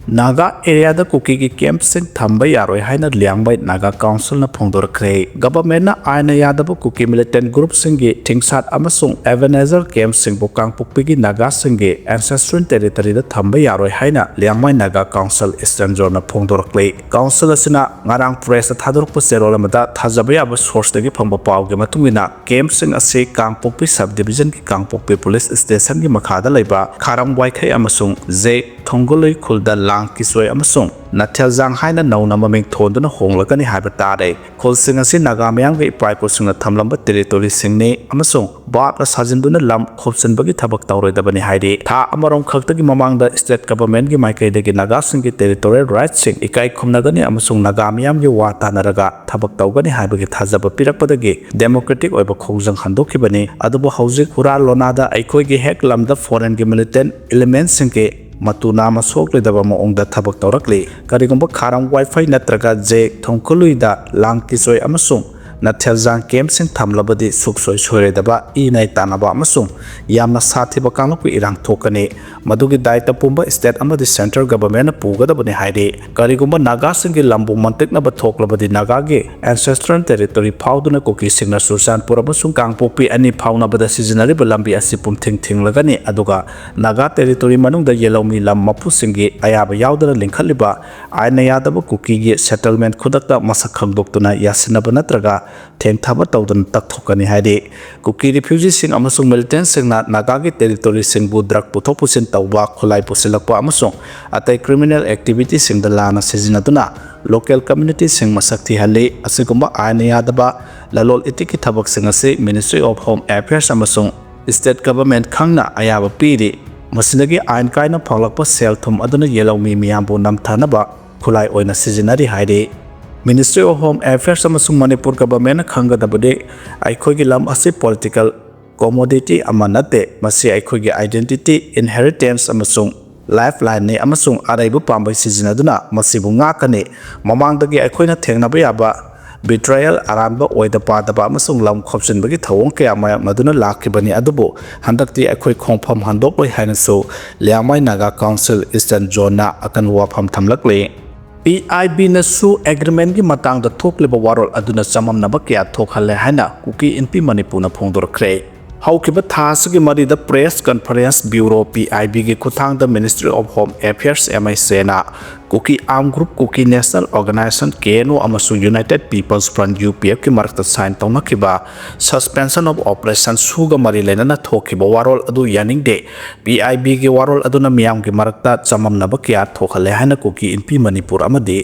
Naga area the Kuki ki camp sing thamba yaroi haina liangbai Naga council na phongdorakre government na aina yadabu Kuki militant group singi thingsat amasung Ebenezer camp sing bukang pukpigi Naga singi ancestral territory da thamba yaroi haina liangbai Naga council eastern zone na phongdorakle council asina ngarang press thadorukpa serolamada thajaba yaba source dagi phangba pawge matungina camp sing ase kangpokpi subdivision ki kangpokpi police station ki makhada laiba kharam waikhai amasung je thongoloi khulda lang kisoi amasung nathel jang haina nauna maming thonduna honglakani haiba tare kholsing asi Naga mayang ge praipo singna thamlamba territory singni amasung bap na sajinduna lam khopsanbagi thabak tawroidabani hairi tha amarong khaktagi mamangda state government gi maikai dagi Naga singi territorial rights sing ikai khumnagani amasung Naga mayam gi wa tanaraga thabak tawgani haibagi thajaba pirakpadagi democratic oiba khongjang handokhibani adubu hauzik hura lonada aikhoi gi hek lamda foreign gi militant elements singke matuna masokle daba maongda thabak tawrakli karigomba kharam wifi natraga je thongkuluida lang kisoi amasung natheljang camp sing thamlabadi suksoi soire daba inai tanaba amasung yamna sathiba kanglapu irang thokani madugi daita pumba state amadi central government pugadabani hairi karigomba Naga singi lambung mantikna ba thoklabadi Naga ge ancestral territory phauduna Kuki singna sursan puramasung kangpopi ani phauna bada seasonary lambi asipum thing lagani aduga Naga territory manungda yelomi lam mapu singi ayaba yaudara linkhalliba aina yadaba Kuki ge settlement khudakta masak khangdoktuna yasinaba natraga theng thaba tawdan takthokani hairi Kuki refugees sing amasung militants singna Naga ge territory sing bu drug puthok pusin tawba khulai pusilakpa amasung atai criminal activity sing da lana sezinaduna local community sing masakthi hali asigumba aina yadaba lalol itiki thabak sing ase Ministry of Home Affairs amasung state government khangna ayaba piri masinagi ain kaina phalakpa sel thum aduna yelomi miyambu namthanaba khulai oina sezinari hairi Ministry of Home Affairs amasung Manipur government khangadabade aikhogi lam ase political commodity amanate masi aikhogi identity inheritance amasung lifeline ne amasung araibu pambai sizinaduna masibu ngakani mamangdagi aikhoina thengnaba yaba betrayal aramba oida padaba amasung lam khopsinbagi thawong kaya maya maduna lakhibani adubu handakti aikhoi khongpham handokoi hainasu liangmai Naga council eastern zone na akan wafam thamlakle PIB na su agreement gi matang da thokleba warol aduna chamam naba kya thokhalle haina Kuki NP Manipur na phongdorakre haukiba thasgi mari da press conference bureau PIB gi khuthang da Ministry of Home Affairs MIC na Kuki Arm Group Kuki National Organization KNO amasung United People's Front UPF ki marakta sign tawnakiba suspension of operation suga mari lenana thokiba warol adu yaningde PIB gi warol aduna miyam gi marakta chamam naba kya thokhale haina Kuki NP Manipur amadi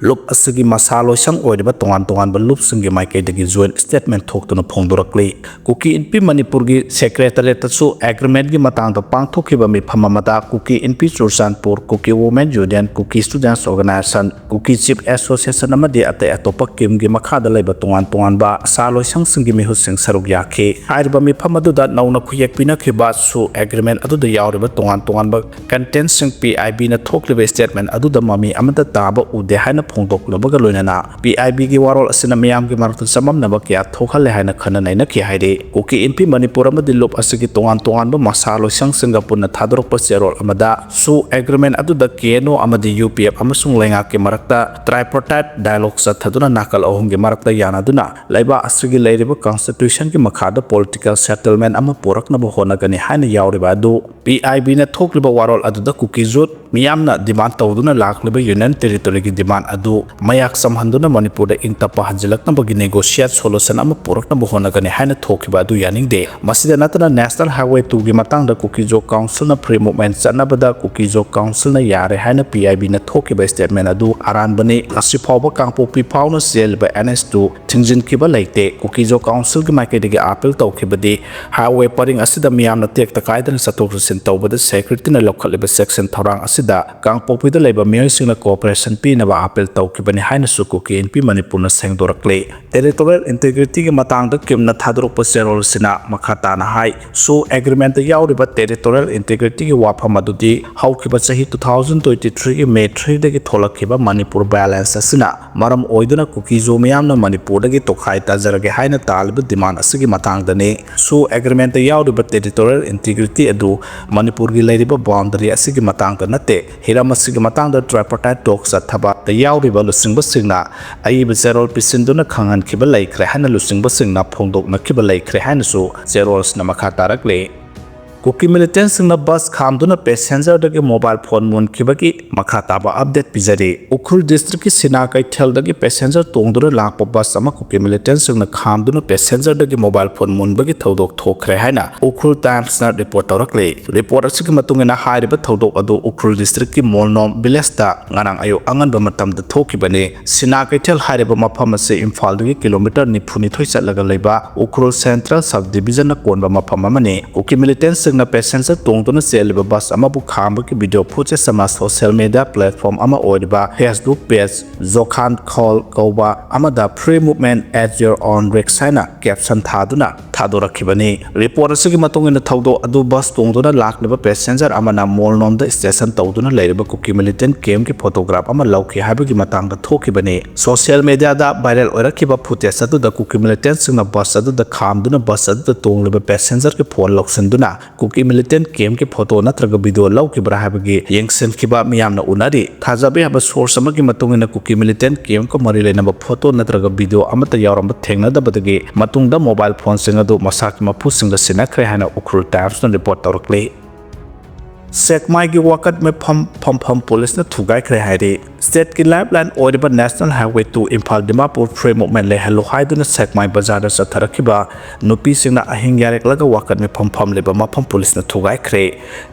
lup asigi masalo sang oiba tongan ba lup singi maike dagi joint statement thoktuna phongdorakli Kuki NP Manipur gi secretariat su agreement gi matang da pangthokiba mi phamamada Kuki NP Churchanpur Kuki Women Union Kuki Students Organization Kuki Chief Association amadi ate atopa kim gi makhada laiba tongan ba saloi sang singi mi husing saruk yakhe hairba mi phamadu da nauna khuyek pina khiba su agreement adu da yawriba tongan ba content sing PIB na thokliba statement adu da mami amada taba ude haina phongdokloba ga loinana PIB gi warol asina miyam gi martu samam na ba kya thokhale haina khana naina ki haire Kuki NP Manipur amadi lop asigi tongan ba masalo sang Singapore na thadrok pa serol amada su agreement adu da KNO amadi UPF amasung lenga ke marakta tripartite dialogue sa thaduna nakal ahum ge marakta yanaduna laiba asigi leiriba constitution ki makhada political settlement ama porak na bohona gani haina yawriba du PIB na thokliba warol adu da Kuki zot miyamna demand tawduna lakliba union territory ki demand adu mayak samhanduna Manipur da ingtapa hanjilakna bagi negotiate solution ama porak na bohona gani haina thokiba adu yaningde masida natana national highway 2 gi matang da Kuki zo council na free movement chanabada Kuki zo council na yare haina PIB na thokiba statement adu aranbani asipawba kangpopi phawna selba NS2 thingjin kiba laite Kuki zo council gi maike digi appeal tawkhibadi highway paring asida miyamna tek takaidan satok sin tawbada security na lokhaliba section thorang asida kangpopi da laiba miyoi singna cooperation pi na ba appeal tawkhibani haina su Kuki NP Manipur na sengdorakle territorial integrity gi matang da kimna thadrok pa serol sina makhata na hai su agreement da yawriba territorial integrity gi wafam adudi haukiba chahi 2023 gi May 2023 थोलखिबा Manipur balance असना मरम ओइदुना कुकी जो मियामना मणिपुर दगी तोखाई ताजरगे हाइना तालिब डिमांड असगी मतांगदने सो एग्रीमेंट याउरिबा टेरिटोरियल इंटीग्रिटी अदु मणिपुर गी लेरिबा बाउंड्री असगी मतांगदा नते हिराम असगी मतांगदा ट्राइपार्टाइट टॉक सथबा द याउरिबा लुसिंगबा सिंगना अइबा जेरोल पिसिंदुना खंगनखिबा लेख्रे हाइना लुसिंगबा सिंगना फोंदोकनखिबा लेख्रे हाइनासु जेरोल्सना मखा तारकले कुकी मिलिटेंट्स बस खामदुना पैसेंजर दगे मोबाइल फोन मुनखिबगी मखा ताबा अपडेट पिजरे उखरुल डिस्ट्रिक्ट की सिना कैथल दगे पैसेंजर तोंगदुना लाकपा बस अमा कुकी मिलिटेंट्स खामदुना पैसेंजर दगे मोबाइल फोन मुनबगी थौदोक थोखरे हाइना उखरुल टाइम्स ना रिपोर्ट तौरकले रिपोर्ट असगी मतुंगना हारिबा थौदोक अदु उखरुल डिस्ट्रिक्ट की मोलनोम विलेज दा ngarang ayo angan ba matam da thokibane sina कैथल हारिबा मफम असे इम्फाल दगे किलोमीटर 92 चटलगा लेबा उखरुल सेंट्रल सब डिवीजन ना कोनबा मफम अमने कुकी मिलिटेंट्स ना पैसेंजर तोंगदुना सेलिबा बस अमाबु खामबा की वीडियो फुटेज समा सोशल मीडिया प्लेटफॉर्म अमा ओइबा फेसबुक पेज जोखान कॉल कौबा अमादा free movement at your own risk हाइना कैप्शन थादुना थादोरखिबने रिपोर्ट असगी मतुंगिना थौदो अदु बस तोंगदुना लाखलिबा पैसेंजर अमाना मोलनोमदा स्टेशन तौदुना लेरिबा कुकी मिलिटेंट कैम्प की फोटोग्राफ अमा लौखि हाइबगी मतंगदा थोखिबने सोशल मीडिया दा वायरल ओरखिबा फुटेज अदुदा कुकी मिलिटेंट सिंगना बस अदुदा खामदुना बस अदुदा तोंगलिबा पैसेंजर के फोन लौसनदुना कुकी मिलिटेंट कैम्प की फोटो नत्रग वीडियो लौखिबरा हाइबगी येंगसिनखिबा मियामना उनारी थाजाबे हाबा सोर्स अमगी मतुंगिना कुकी मिलिटेंट कैम्प को मरि लेनबा फोटो नत्रग वीडियो अमता यावरम थेंगनदबदगी मतुंगदा मोबाइल फोन सिंग अदु मसाकी मफुसिंगदा सिनाखरे हाइना उखरुल टाइम्स ना रिपोर्ट तौरकले सेकमाई की वाकत में फम पुलिस ने थुगाइखरे हाइरे स्टेट की lifeline ओरिबा national highway to Imphal Dimapur free movement लेहलो हाइदुना सेकमाई बाजार चथरखिबा नुपी सिंगना अहिंग यारेकलगा वाकत में फम लेबा मफम पुलिस ने थुगाइखरे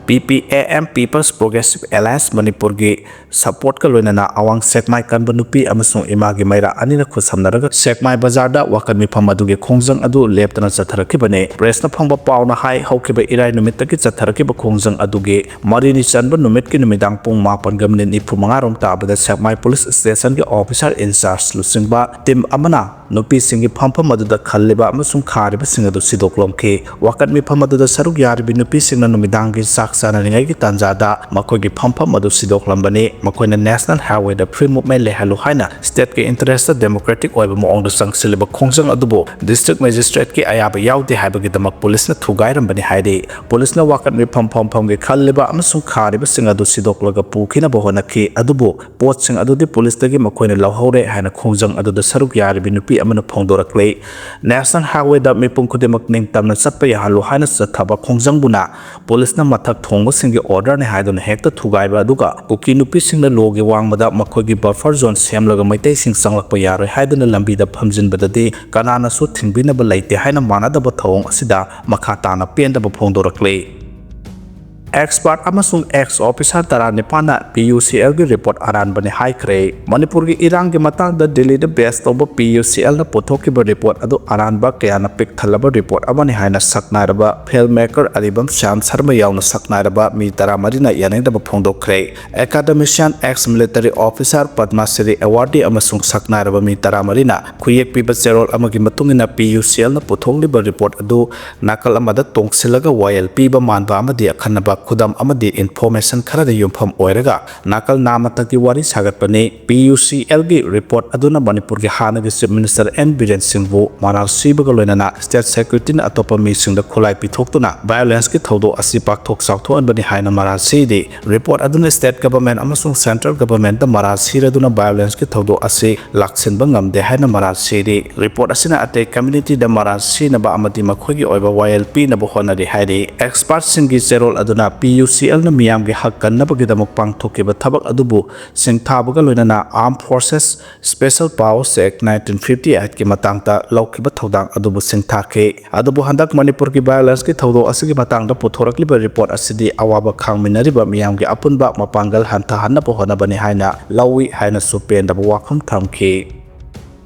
PPAM People's Progressive Alliance Manipur की सपोर्ट का लोइनाना अवांग सेकमाई कनबा नुपी अमसुंग इमागी मैरा अनिना खुसमनरगा सेकमाई बाजार दा वाकत में फम अदुगे खोंजंग अदु लेपतना चथरखिबने प्रेसना फंगबा पावना हाई हौखिबा इराय नुमित्तकी चथरखिबा खोंजंग अदुगे मरीनी चनब नुमित की नुमिदांग पुंग 9:45 रोम ताबदा सेकमाई पुलिस स्टेशन के ऑफिसर इंचार्ज लुसिंगबा टीम अमना नुपी सिंगी फंफम अदुदा खल्लिबा अमसुंग खारिबा सिंग अदु सिदोकलोमखे वाकत मी फम अदुदा सरुक यारिबि नुपी सिंगना नुमिदांग की साक सानरिंगाई की तंजादा मखोगी फंफम अदु सिदोकलमबने मखोइना नेशनल हाईवे दा फ्री मूवमेंट लेहलो हाइना स्टेट के इंटरेस्ट डेमोक्रेटिक ओइबा मोंग संगसिलिबा खोंजंग अदुबो डिस्ट्रिक्ट मजिस्ट्रेट की अयाबा याउदे हाइबगी दमक पुलिस न थुगाइरमबने हाइदे पुलिस न वाकत मी फंफम के खल्लिबा अमसुंग खारिबा सिंग अदु सिदोकलगा पुखिना बहोनखि अदुबो पोट सिंग अदुदि पुलिस दगी मखोइना लौहौरे हाइना खोंजंग अदुदा सरुक यारिबि नुपी अमना फोंदोरकले नेशनल हाईवे दा मिपुंग खुदिमक निंगतमना चटपा याहलो हाइना चथबा खोंजंगबुना पुलिस न मथक थोंगबा सिंगी ऑर्डर ने हाइदुना हेक्ता थुगाइबा अदुगा कुकी नुपी सिंगना लोगे वांगबदा मखोगी बफर जोन सेमलगा मैतै सिंग संगलकपा यारोय हाइदुना लंबीदा फमजिनबददि कनानासु थिंगबिनबा लैते हाइना मानादबा थौंग असिदा मखा ताना पेंदबा फोंदोरकले एक्सपर्ट अमसुंग एक्स ऑफिसर तरानिपाना PUCL की रिपोर्ट अरानबने हाइखरे मणिपुर की इरांग के मतंग दिल्ली बेस तौब PUCL न पुथोकिबा रिपोर्ट अदु अरानबा कयाना पिक थलबा रिपोर्ट अमने हाइना सकनारबा फिल्म मेकर अरिबम श्याम शर्मा यावना सकनारबा मी तरामरिना यानेदबा फोंदोखरे academician ex military officer Padmashri awardee अमसुंग सकनारबा मी तरामरिना खुयेक पिबा चेरोल अमगी मतुंगिना PUCL न पुथोंलिबा रिपोर्ट अदु नाकल अमदा तोंगसिलगा वायल पिबा मानबा अमदी अखनबा खुदम अमदी इन्फॉर्मेशन खरद युमफम ओइरगा नाकल नामत की वारी सागतपने PUCL की रिपोर्ट अदुना मणिपुर के हानगी चीफ मिनिस्टर एन बीरेन सिंहबु मराल सीबगा लोइनाना स्टेट सेक्रेटरी न अतोप मीसिंग खुलाई पिथोक्तुना वायलेंस की थौदो असि पाकथोक साउथोअनबनि हाइना मराल सीदे रिपोर्ट अदुना स्टेट गवर्नमेंट अमसुंग सेंट्रल गवर्नमेंट द मराल सीरदुना वायलेंस की थौदो असि लाक्सिनबा ngamde हाइना मराल सीदे रिपोर्ट असिना अते कम्युनिटी द मराल सीनबा अमदी मखोगी ओइबा YLP नबो होनदे हाइदे एक्सपर्ट सिंगी चेरोल अदुना PUCL न मियाम के हक कन्नबगिदमक पांगथोकिबा थबक अदुबु सिंगथाबगा लोइनाना armed forces special powers act 1958 के मतंगता लौकिबा थौदांग अदुबु सिंगथाखे अदुबु हंदक मणिपुर की वायलेंस की थौदो असigi मतंगदा पुथोरकलिबा रिपोर्ट असidi अवाबा खांगमिनरिबा मियाम के अपुनबा मपांगल हंथाहन्नबो होनबने हाइना लौवी हाइना सुपेंदबा वाखम थमखे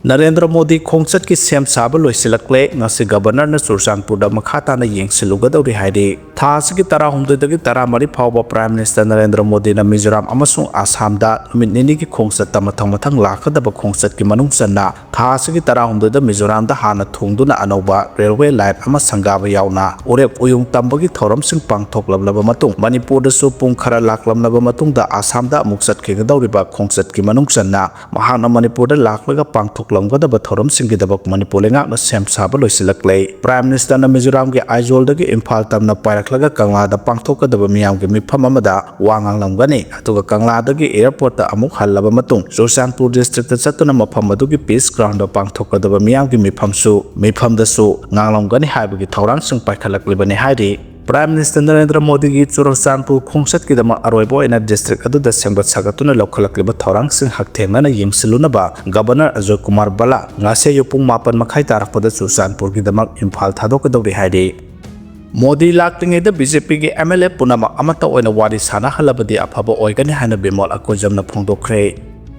Narendra Modi khongchat ki sem saba loisilakle ngasi governor na Churchandpur da makhata na yengsilugadawri haidi tha asigi tara humdoi dagi tara mari phawba Prime Minister Narendra Modi na Mizoram amasung Assam da numit nini ki khongchat ta mathang lakadaba khongchat ki manungsanna tha asigi tara humdoi da Mizoram da hana thungduna anouba railway line ama sangaba yauna urep uyung tambagi thoram sing pangthoklablaba matung Manipur da su pung khara laklamnaba matung da Assam da amuk chatkhigadauriba khongchat ki manungsanna mahana Manipur da laklaga pangthok lamgadaba thoram singidabak Manipur lengakna sem saba loisilaklei Prime Minister na Mizoram ge Aizawl dagi Imphal tamna pairaklaga Kangla da pangthokadaba miyam ge mifam amada wangang lamgani atuga Kangla dagi airport da amuk hallaba matung Churchandpur district da chatuna mafam adugi peace ground da pangthokadaba miyam ge mifam da su nganglamgani haibagi thorang sing paikhalaklibani hairi Prime Minister Narendra Modi ki Churchandpur khongchat ki dama aroibo ena district adu da sengbat sagatuna lokhalakliba thorang sing hakthengna na yengsilunaba Governor Ajay Kumar Bala ngase yupung mapan makhai tarakpada Churchandpur ki dama Imphal thadokadawri haidi Modi laktingeda BJP ki MLA punama amata oina wari sana halabadi afaba oigani hana bimol akojamna phongdokhre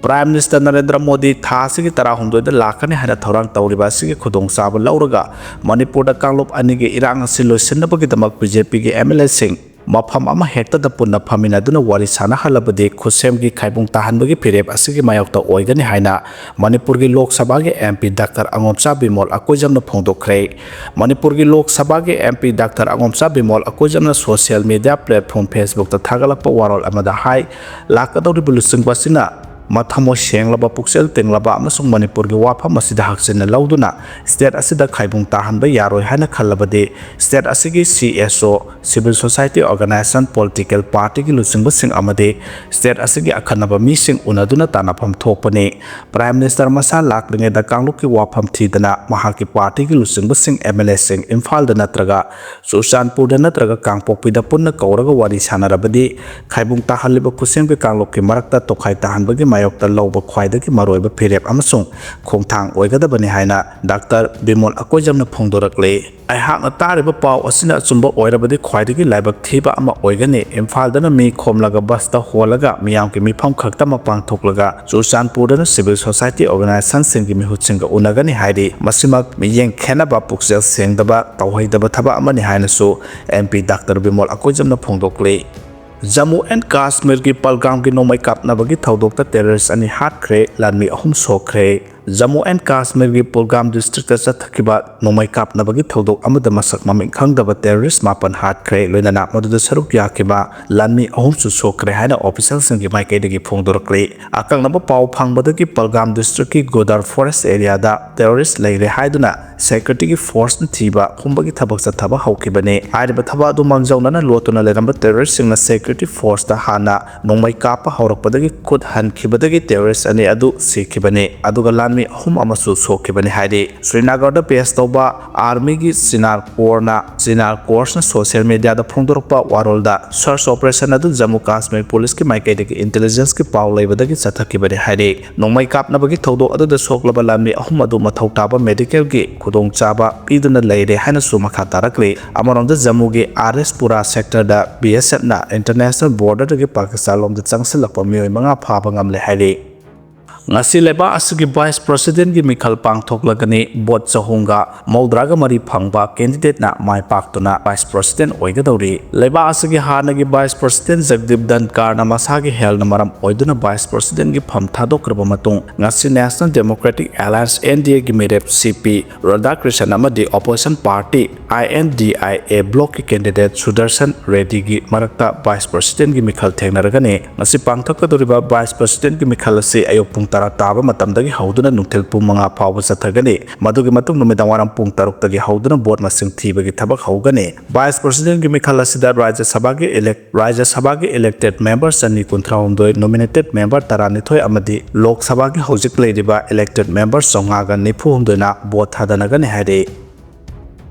Prime Minister Narendra Modi tha asigi tara humdoi da lakani hana thorang tawriba asigi khudong saba lauraga Manipur da kanglop ani ge irang asi loisinabagi damak BJP ki MLA sing mafam ama hekta da punna phamina duna wari sana halabadi khusem gi khaibung tahanbagi phirep asigi mayokta oigani haina Manipur gi Lok Sabha ge MP Dr. Angomcha Bimol akojamna phongdokhre Manipur gi Lok Sabha ge MP Dr. Angomcha Bimol akojamna social media platform Facebook ta thagalakpa warol amada hai lakadawri bulusing basina Mathamo senglaba puksel tenglaba amasung Manipur gi wafam asida haksinna lauduna state asida khaibung tahanba yaroi haina khallabadi state asigi CSO civil society organization political party gi lusingba sing amade state asigi akhanaba mi sing unaduna tanapam thokpani Prime Minister masa laklinge da kangluk ki wafam thidana mahaki party gi lusingba sing MLA sing Imphal da natraga Churchandpur da natraga Kangpokpi da punna kauraga wari sanarabadi khaibung tahaliba kusem gi kangluk ki marakta tokhai tahanba gi mayokta lauba khwaidagi maroiba phirep amasung khongthang oigadabani haina Dr. Bimol akojamna phongdorakle aihakna tariba paw asina chumba oirabadi khwaidagi laibak thiba ama oigani Imphal dana mi khomlaga basta holaga miyam ki mifam khakta mapang thoklaga Churchandpur dana civil society organization singgi mihutsinga unagani haidi masimak miyeng khenaba puksel sengdaba tawhaidaba thaba amani haina su MP Dr. Bimol akojamna phongdokle Jammu and Kashmir ki Palgam ki nomai kapnabagi thaudokta terrorist ani hatkre lanmi ahum sokre Jammu and Kashmir ki Palgam district ta chathakiba nomai kapnabagi thaudok amada masak maming khangdaba terrorist mapan hatkre loinana maduda saruk yakiba lanmi ahum su sokre haina official singi maikaidagi phongdorakle akangnaba paw phangbadagi Palgam district ki Godar forest area da terrorist leire haiduna security ki force na thiba khumbagi thabak chathaba haukibane airiba thaba adu mangjawnana lotuna leramba terrorist singna security force ta hana nongmai kapa haurakpadagi khud hankhibadagi terrorist ani adu sikhibane aduga lanmi ahum amasu sokhibane haide Srinagar da base toba army gi Sinar Corps na social media da phongdorpa warolda search operation adu Jammu Kashmir police ki maikaidagi intelligence ki paw leibadagi chathakibane haide nongmai kapnabagi thodo adu da soklaba lanmi ahum adu mathautaba medical gi khudong chaba piduna leire haina su makha tarakle amaronda Jammu gi RS Pura sector da BSF na international border dagi Pakistan lom da changsilakpa mioi manga phaba ngamle haide ngasi leba asigi vice president gi mikhal pangthoklagani bot chahunga maudraga mari phangba candidate na mai paktuna vice president oigadawri leba asigi hanagi vice president Jagdeep Dhankar na masagi hel na maram oiduna vice president gi pham thadokraba matung ngasi National Democratic Alliance NDA gi merep CP Radhakrishnan amadi opposition party INDIA block ki candidate Sudarshan Reddy gi marakta vice president gi mikhal thengnaragani ngasi pangthokadoriba vice president gi mikhal ase ayopung tara taba matamdagi hauduna nungthel pung manga phawba chathagani madugi matung numidang waram pung taruk tagi hauduna bot masing thibagi thabak haugani vice president gi mikhal asida Rajya Sabha gi elected members ani kunthraumdoi nominated member taranithoi amadi Lok Sabha gi hojik leidiba elected members songaga niphumdoi na bot thadanagani haide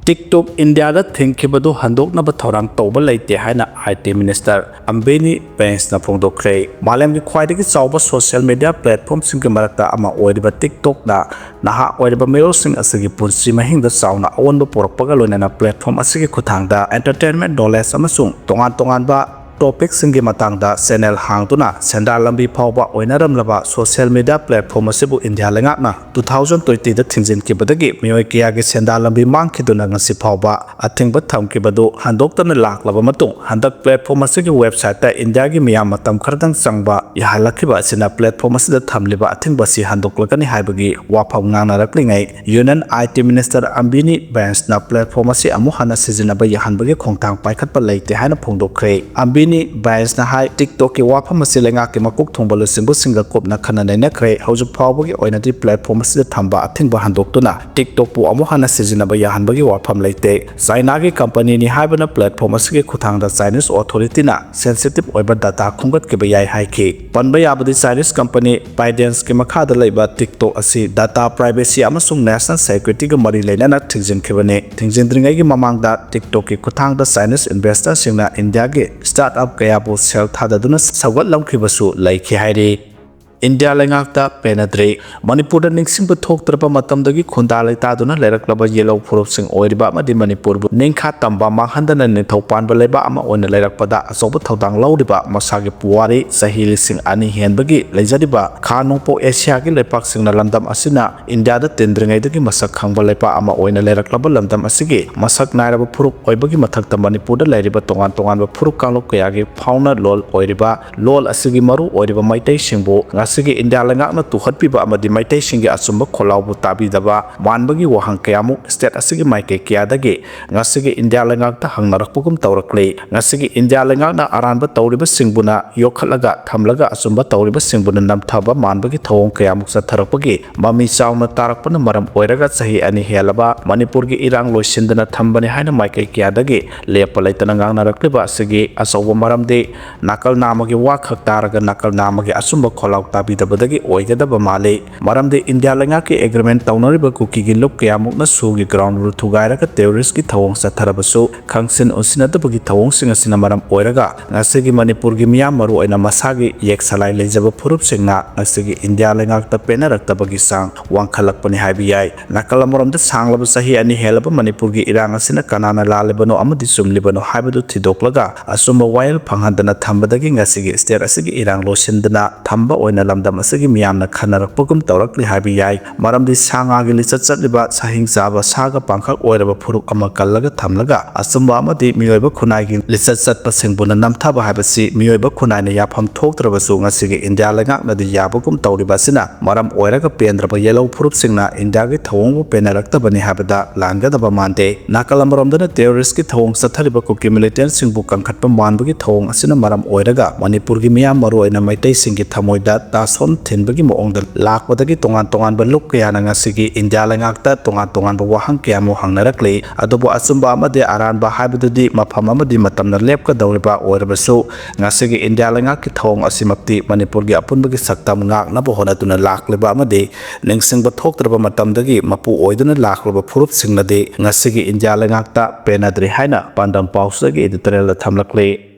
TikTok India da thinkibadu handoknaba thorang tawba leite haina IT Minister Ambeni Pence na phongdokhre malem gi khwaidagi chawba social media platform singki marakta ama oiriba TikTok na naha oiriba mero sing asigi punsi mahingda chawna awonba porakpaga loinana platform asigi khuthangda entertainment knowledge amasung tongan ba topic-singgi matangda channel hangtuna senda lambi phawba oinaramlaba social media platform asibu India lengakna 2020 da thingjinkibadagi mioi kiyagi senda lambi mangkhiduna ngasi phawba athingba thamkibadu handoktana laklaba matung handak platform asigi website ta India gi miyam matam khardang changba yahalakhiba asina platform asida thamliba athingba si handoklakani haibagi wafam ngangnaraklingai Union IT Minister Ambini Bench na platform asi amu hana sizinaba yahanbagi khongtang paikhatpa leite haina phongdokhre Ambini Bench na hai TikTok ki wafam asi lenga ki makuk thongbalu singbu singa kopna khana naina khre hauju phawbagi oinati platform asida thamba athingba handoktuna TikTok pu amu hana sizinaba yahanbagi wafam leite China gi company ni haibana platform asigi khuthangda Chinese authority na sensitive oiba data khungat ke bayai haiki panba yabadi Chinese company ByteDance ki makhada leiba TikTok asi data privacy amasung national security ga mari leinana thingjinkibane thingjindringai gi mamangda TikTok ki khuthangda Chinese investor singna India gi startup kaya bu sel thadaduna sagat lamkhibasu laiki hairi India lengakta penadre Manipur da ningsing thok trapa matamdagi khunda leitaduna leiraklaba yellow phurup sing oiriba amadi Manipur bu ningkha tamba manghandana ne thaupan ba leiba ama oina leirakpada asoba thodang lauriba masagi puwari sahili sing ani henbagi leijadiba khanongpo Asia gi lepak singna lamdam asina India da tendringai dagi masak khangba leipa ama oina leiraklaba lamdam asigi masak nairaba phurup oibagi mathakta Manipur da leiriba tongan ba phurup kanglok kayagi fauna lol oiriba lol asigi maru oiriba maitai singbo Sigi India lengakna tuhatpiba amadi maitai singi asumba kholawbu tabidaba manbagi wahang kayamu state asigi maike kiyadagi ngasigi India lengakta hangnarakpugum tawrakle ngasigi India lengakna aranba tawriba singbuna yokhalaga thamlaga asumba tawriba singbuna namthaba manbagi thawong kayamuk satharakpagi mami chawna tarakpana maram oiraga sahi ani helaba Manipur gi irang loisindana thambani haina maike kiyadagi lepalaitana ngangnarakliba asigi asawa maramde nakal namagi wakhak taraga nakal namagi asumba kholaw bidabadagi oigadaba male maramde India lengaki agreement tawnariba Kuki gi lop kayamukna sugi ground rule thugairaga terrorist gi thawong satharabasu khangsin usinadabagi thawong singasina maram oiraga ngasigi Manipur gi miyam maru oina masagi yeksalai lejaba phurup singna ngasigi India lengakta penaraktabagi sang wangkhalakpani haibiyai nakalamoramda sanglaba sahi ani helaba Manipur gi irang asina kanana lalebano amadi sumlibano haibadu thidoklaga asumba wail phanghandana thambadagi ngasigi state asigi irang losindana thamba oina lamdam asigi miyamna khanarakpugum tawrakli habi yai maramdi sanga gi lichat chatliba sahing chaba saga pangkhak oiraba phuruk ama kallaga thamlaga asumba amadi miyoiba khunai gi lichat chatpa singbuna namthaba habasi miyoiba khunai na yapham thoktrabasu ngasigi India lengakna di yabugum tawriba sina maram oiraga pendraba yellow phuruk singna India gi thawongbu penaraktabani habada langadaba mante nakalamramdana terrorist gi thawong sathariba Kuki militant singbu kangkhatpa manbagi thawong asina maram oiraga Manipur gi miyam maru oina maitai singi thamoida son thinbagi moongda lakwadagi tongan ba luk kaya ngasigi India lengakta tongan ba wahang kaya mo hangnarakle adobo asumba amade aran ba haibadudi mafam amadi matamna lepka dawriba oirabasu ngasigi India lengaki thawong asimapti Manipur gi apunbagi saktam ngakna bo honatuna lakleba amade ningsingba thoktraba matamdagi mapu oiduna lakleba phurup singnade ngasigi India lengakta penadri haina pandam pausagi editorial thamlakle